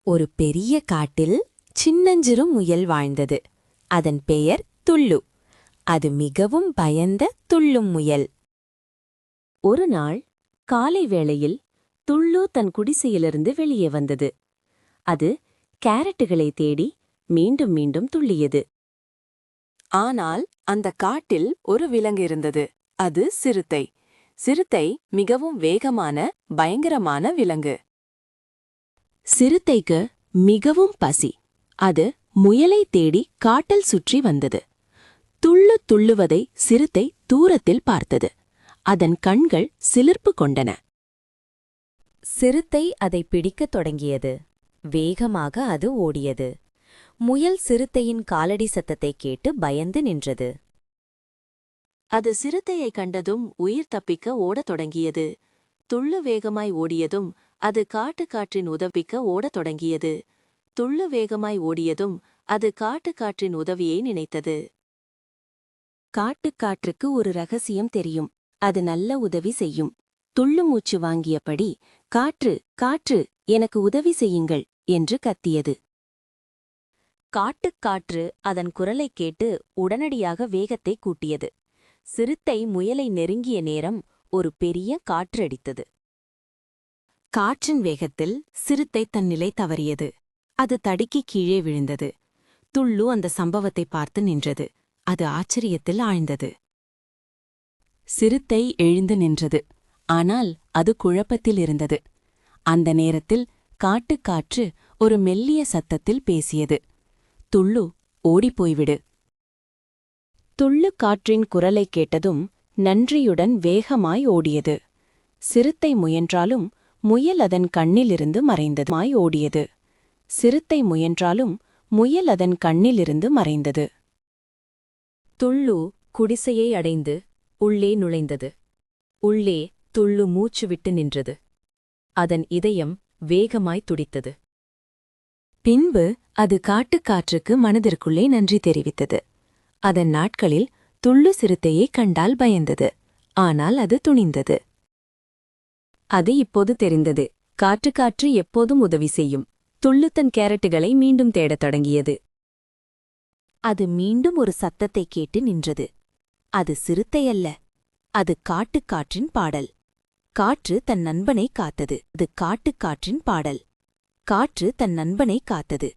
ஒரு பெரிய காட்டில் சின்னஞ்சிறு முயல் வாழ்ந்தது. அதன் பெயர் துள்ளு. அது மிகவும் பயந்த துள்ளும் முயல். ஒரு நாள் காலை வேளையில் துள்ளு தன் குடிசையிலிருந்து வெளியே வந்தது. அது கேரட்டுகளை தேடி மீண்டும் மீண்டும் துள்ளியது. ஆனால் அந்த காட்டில் ஒரு விலங்கு இருந்தது. அது சிறுத்தை. சிறுத்தை மிகவும் வேகமான பயங்கரமான விலங்கு. சிறுத்தைக்கு மிகவும் பசி. அது முயலை தேடி காட்டில் சுற்றி வந்தது. துள்ளு துள்ளுவதை சிறுத்தை தூரத்தில் பார்த்தது. அதன் கண்கள் சிலிர்ப்பு கொண்டன. சிறுத்தை அதை பிடிக்கத் தொடங்கியது. வேகமாக அது ஓடியது. முயல் சிறுத்தையின் காலடி சத்தத்தை கேட்டு பயந்து நின்றது. அது சிறுத்தையை கண்டதும் உயிர் தப்பிக்க ஓடத் தொடங்கியது. துள்ளு வேகமாய் ஓடியதும் அது காற்றின் உதவிக்க ஓடத் தொடங்கியது. துள்ளு வேகமாய் ஓடியதும் அது காற்றின் உதவியை நினைத்தது. காற்றுக்கு ஒரு ரகசியம் தெரியும். அது நல்ல உதவி செய்யும். துள்ளு மூச்சு வாங்கியபடி காற்று காற்று எனக்கு உதவி செய்யுங்கள் என்று கத்தியது. காற்று அதன் குரலைக் கேட்டு உடனடியாக வேகத்தை கூட்டியது. சிறுத்தை முயலை நெருங்கிய நேரம் ஒரு பெரிய காற்றடித்தது. காற்றின் வேகத்தில் சிறுத்தை தன் நிலை தவறியது. அது தடுக்கி கீழே விழுந்தது. துள்ளு அந்த சம்பவத்தை பார்த்து நின்றது. அது ஆச்சரியத்தில் ஆழ்ந்தது. சிறுத்தை எழுந்து நின்றது. ஆனால் அது குழப்பத்தில் இருந்தது. அந்த நேரத்தில் காற்று ஒரு மெல்லிய சத்தத்தில் பேசியது. துள்ளு, ஓடிப்போய்விடு. துள்ளு காற்றின் குரலைக் கேட்டதும் நன்றியுடன் வேகமாய் ஓடியது. சிறுத்தை முயன்றாலும் முயல் அதன் கண்ணிலிருந்து மறைந்ததுமாய் ஓடியது. சிறுத்தை முயன்றாலும் முயல் அதன் கண்ணிலிருந்து மறைந்தது. துள்ளு குடிசையை அடைந்து உள்ளே நுழைந்தது. உள்ளே துள்ளு மூச்சு விட்டு நின்றது. அதன் இதயம் வேகமாய் துடித்தது. பின்பு அது காற்றுக்கு மனதிற்குள்ளே நன்றி தெரிவித்தது. அதன் நாட்களில் துள்ளு சிறுத்தையை கண்டால் பயந்தது. ஆனால் அது துணிந்தது. அது இப்போது தெரிந்தது. காற்று எப்போதும் உதவி செய்யும். துள்ளு தன் கேரட்டுகளை மீண்டும் தேடத் தொடங்கியது. அது மீண்டும் ஒரு சத்தத்தை கேட்டு நின்றது. அது சிறுத்தையல்ல. அது காற்றின் பாடல். காற்று தன் நண்பனை காத்தது. அது காற்றின் பாடல். காற்று தன் நண்பனை காத்தது.